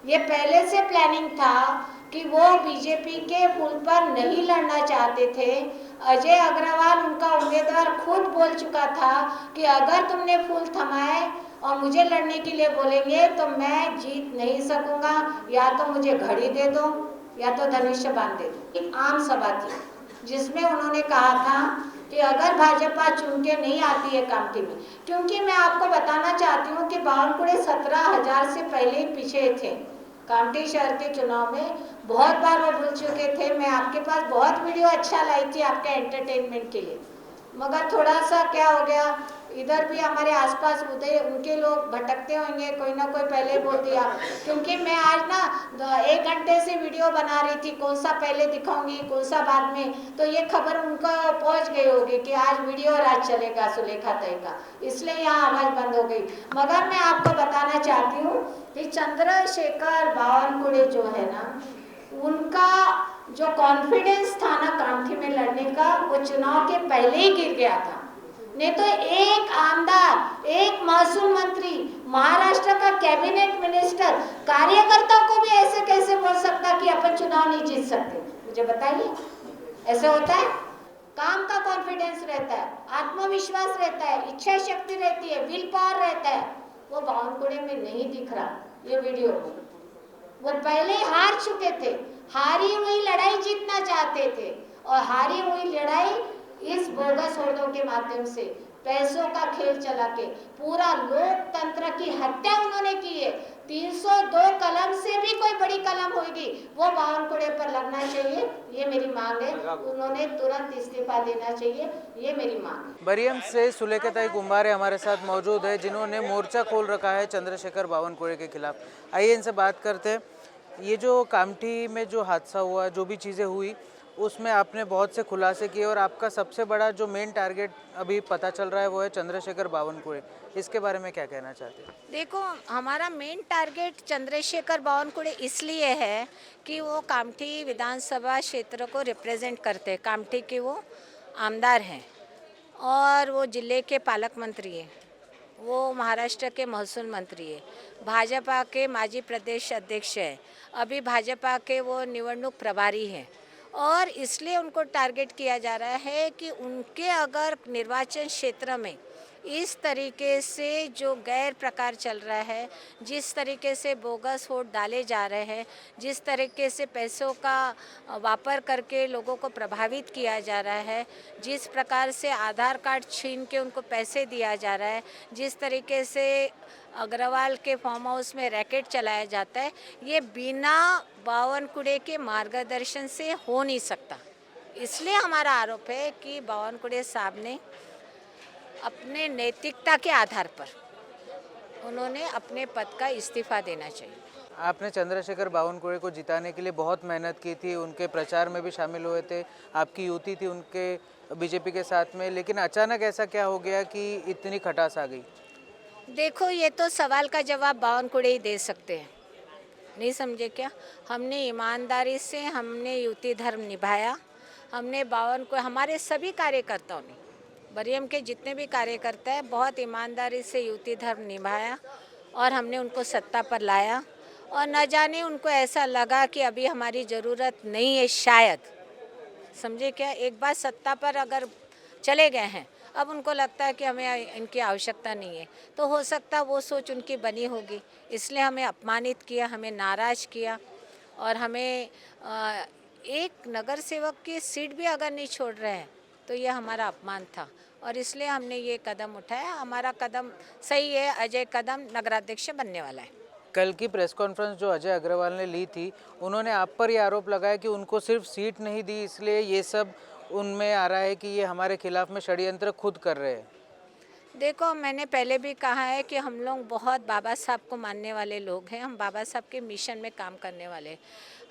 ये पहले से प्लानिंग था कि वो बीजेपी के पुल पर नहीं लड़ना चाहते थे। अजय अग्रवाल उनका उम्मीदवार खुद बोल चुका था कि अगर तुमने फूल थमाए और मुझे लड़ने के लिए बोलेंगे तो मैं जीत नहीं सकूंगा, या तो मुझे घड़ी दे दो या तो धनुष्य बांध दे दो। एक आम सभा थी जिसमें उन्होंने कहा था कि अगर भाजपा चुन के नहीं आती है कामठी में, क्योंकि मैं आपको बताना चाहती हूँ कि बावनकुड़े 17,000 से पहले ही पीछे थे कामठी शहर के चुनाव में, बहुत बार वो भूल चुके थे। मैं आपके पास बहुत वीडियो अच्छा लाई थी आपके एंटरटेनमेंट के लिए, मगर थोड़ा सा क्या हो गया, इधर भी हमारे आसपास उधर उनके लोग भटकते होंगे, कोई ना कोई पहले बोल दिया। क्योंकि मैं आज ना 1 घंटे से वीडियो बना रही थी, कौन सा पहले दिखाऊंगी कौन सा बाद में, तो ये खबर उनको पहुंच गई होगी कि आज वीडियो और आज चलेगा सुलेखा तय का, इसलिए यहाँ आवाज़ बंद हो गई। मगर मैं आपको बताना चाहती हूँ कि चंद्रशेखर बावनकुड़े जो है ना, उनका जो कॉन्फिडेंस था ना कामठी में लड़ने का, वो चुनाव के पहले ही गिर गया था। नहीं तो एक आमदार, एक महसूल मंत्री, महाराष्ट्र का कैबिनेट मिनिस्टर, कार्यकर्ता को भी ऐसे कैसे बोल सकता कि अपन चुनाव नहीं जीत सकते? मुझे बताइए, ऐसे होता है? काम का कॉन्फिडेंस रहता है, आत्मविश्वास रहता है, इच्छा शक्ति रहती है, विल पावर रहता है। वो बावनकुड़े में नहीं दिख रहा ये वीडियो। वो पहले हार चुके थे, हारी हुई लड़ाई जीतना चाहते थे, और हारी हुई लड़ाई इस बोगस वोटों के माध्यम से, पैसों का खेल चला के पूरा लोकतंत्र की हत्या उन्होंने की है। 302 कलम से भी कोई बड़ी कलम होगी, वो बावनकुड़े पर लगना चाहिए, ये मेरी मांग है। उन्होंने तुरंत इस्तीफा देना चाहिए, ये मेरी मांग है। बरियम से सुलेखा कुंभारे हमारे साथ मौजूद है, जिन्होंने मोर्चा खोल रखा है चंद्रशेखर बावनकुड़े के खिलाफ। आइए इनसे बात करते हैं। ये जो कामठी में जो हादसा हुआ, जो भी चीज़ें हुई, उसमें आपने बहुत से खुलासे किए और आपका सबसे बड़ा जो मेन टारगेट अभी पता चल रहा है वो है चंद्रशेखर बावनकुड़े। इसके बारे में क्या कहना चाहते हैं? देखो, हमारा मेन टारगेट चंद्रशेखर बावनकुड़े इसलिए है कि वो कामठी विधानसभा क्षेत्र को रिप्रेजेंट करते हैं। कामठी के वो आमदार हैं और वो जिले के पालक मंत्री हैं, वो महाराष्ट्र के महसूल मंत्री है, भाजपा के माजी प्रदेश अध्यक्ष है, अभी भाजपा के वो निवडणूक प्रभारी हैं, और इसलिए उनको टारगेट किया जा रहा है कि उनके अगर निर्वाचन क्षेत्र में इस तरीके से जो गैर प्रकार चल रहा है, जिस तरीके से बोगस वोट डाले जा रहे हैं, जिस तरीके से पैसों का वापर करके लोगों को प्रभावित किया जा रहा है, जिस प्रकार से आधार कार्ड छीन के उनको पैसे दिया जा रहा है, जिस तरीके से अग्रवाल के फार्म हाउस में रैकेट चलाया जाता है, ये बिना बावनकुड़े के मार्गदर्शन से हो नहीं सकता। इसलिए हमारा आरोप है कि बावनकुड़े साहब ने अपने नैतिकता के आधार पर उन्होंने अपने पद का इस्तीफा देना चाहिए। आपने चंद्रशेखर बावनकुड़े को जिताने के लिए बहुत मेहनत की थी, उनके प्रचार में भी शामिल हुए थे, आपकी युति थी उनके बीजेपी के साथ में, लेकिन अचानक ऐसा क्या हो गया कि इतनी खटास आ गई? देखो, ये तो सवाल का जवाब बावनकुड़े ही दे सकते हैं, नहीं समझे क्या? हमने ईमानदारी से हमने युति धर्म निभाया। हमने हमारे सभी कार्यकर्ताओं ने, बरियम के जितने भी कार्यकर्ता हैं, बहुत ईमानदारी से युति धर्म निभाया और हमने उनको सत्ता पर लाया। और न जाने उनको ऐसा लगा कि अभी हमारी ज़रूरत नहीं है, शायद, समझे क्या? एक बार सत्ता पर अगर चले गए हैं, अब उनको लगता है कि हमें इनकी आवश्यकता नहीं है, तो हो सकता है वो सोच उनकी बनी होगी, इसलिए हमें अपमानित किया, हमें नाराज़ किया, और हमें एक नगर सेवक की सीट भी अगर नहीं छोड़ रहे हैं तो ये हमारा अपमान था, और इसलिए हमने ये कदम उठाया। हमारा कदम सही है, अजय कदम नगराध्यक्ष बनने वाला है। कल की प्रेस कॉन्फ्रेंस जो अजय अग्रवाल ने ली थी, उन्होंने आप पर ये आरोप लगाया कि उनको सिर्फ सीट नहीं दी, इसलिए ये सब उनमें आ रहा है कि ये हमारे खिलाफ में षड्यंत्र खुद कर रहे हैं। देखो, मैंने पहले भी कहा है कि हम लोग बहुत बाबा साहब को मानने वाले लोग हैं, हम बाबा साहब के मिशन में काम करने वाले हैं,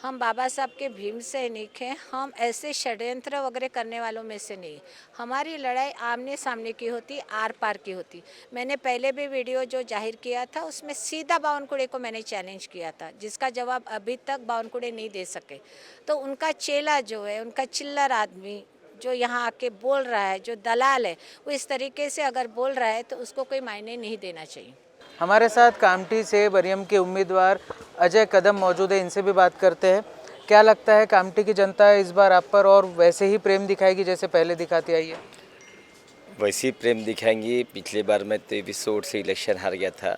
हम बाबा साहब के भीम सैनिक हैं, हम ऐसे षड्यंत्र वगैरह करने वालों में से नहीं। हमारी लड़ाई आमने सामने की होती, आर पार की होती। मैंने पहले भी वीडियो जो जाहिर किया था उसमें सीधा बावनकुड़े को मैंने चैलेंज किया था, जिसका जवाब अभी तक बावनकुड़े नहीं दे सके। तो उनका चेला जो है, उनका चिल्लर आदमी जो यहाँ आके बोल रहा है, जो दलाल है, वो इस तरीके से अगर बोल रहा है तो उसको कोई मायने नहीं देना चाहिए। हमारे साथ कामठी से बरियम के उम्मीदवार अजय कदम मौजूद है, इनसे भी बात करते हैं। क्या लगता है कामठी की जनता इस बार आप पर और वैसे ही प्रेम दिखाएगी जैसे पहले दिखाती आई है? वैसे ही प्रेम दिखाएंगी। पिछली बार मैं 2300 वोट से इलेक्शन हार गया था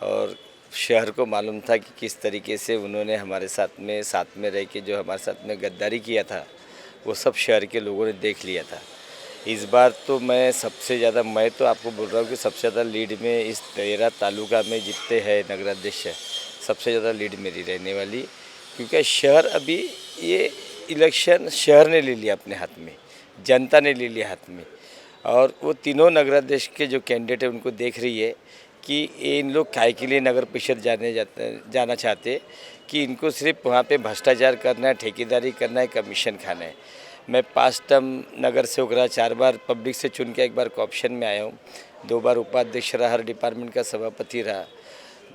और शहर को मालूम था कि किस तरीके से उन्होंने हमारे साथ में रह के जो हमारे साथ में गद्दारी किया था वो सब शहर के लोगों ने देख लिया था। इस बार तो मैं सबसे ज़्यादा, मैं तो आपको बोल रहा हूँ कि सबसे ज़्यादा लीड में इस 13 तालुका में जितने हैं नगराध्यक्ष है, सबसे ज़्यादा लीड मेरी रहने वाली, क्योंकि शहर अभी ये इलेक्शन शहर ने ले लिया अपने हाथ में, जनता ने ले लिया हाथ में। और वो तीनों नगराध्यक्ष के जो कैंडिडेट है उनको देख रही है कि इन लोग काहे के लिए नगर परिषद जाना चाहते, कि इनको सिर्फ वहाँ पे भ्रष्टाचार करना है, ठेकेदारी करना है, कमीशन खाना है। मैं 5 टर्म नगर सेवक रहा, 4 बार पब्लिक से चुन के 1 बार कॉर्पोरेशन में आया हूँ, 2 बार उपाध्यक्ष रहा, हर डिपार्टमेंट का सभापति रहा।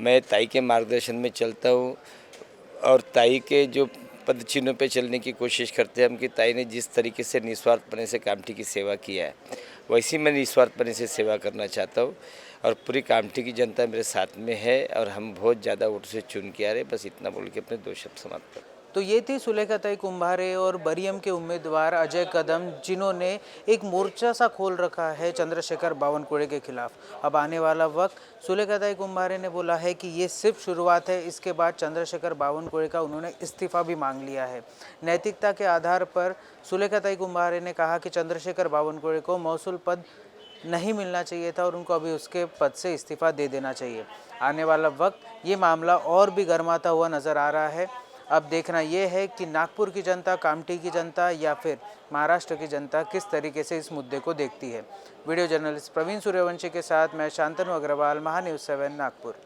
मैं ताई के मार्गदर्शन में चलता हूँ और ताई के जो पद चिन्हों पे चलने की कोशिश करते हैं हम, कि ताई ने जिस तरीके से निस्वार्थपने से कामठी की सेवा किया है वैसी मैं निस्वार्थपने से सेवा करना चाहता हूँ। और पूरी कामठी की जनता मेरे साथ में है और हम बहुत ज़्यादा वोट से चुन के आ रहे। बस इतना बोल के अपने 2 शब्द समाप्त कर। तो ये थी सुलेखाताई कुंभारे और बरियम के उम्मीदवार अजय कदम, जिन्होंने एक मोर्चा सा खोल रखा है चंद्रशेखर बावनकुळे के खिलाफ। अब आने वाला वक्त, सुलेखाताई कुंभारे ने बोला है कि ये सिर्फ शुरुआत है, इसके बाद चंद्रशेखर बावनकुळे का उन्होंने इस्तीफा भी मांग लिया है। नैतिकता के आधार पर सुलेखाताई कुंभारे ने कहा कि चंद्रशेखर बावनकुळे को मौसूल पद नहीं मिलना चाहिए था और उनको अभी उसके पद से इस्तीफा दे देना चाहिए। आने वाला वक्त ये मामला और भी गर्माता हुआ नज़र आ रहा है। अब देखना ये है कि नागपुर की जनता, कामठी की जनता या फिर महाराष्ट्र की जनता किस तरीके से इस मुद्दे को देखती है। वीडियो जर्नलिस्ट प्रवीण सूर्यवंशी के साथ मैं शांतनु अग्रवाल, महान्यूज़ 7 नागपुर।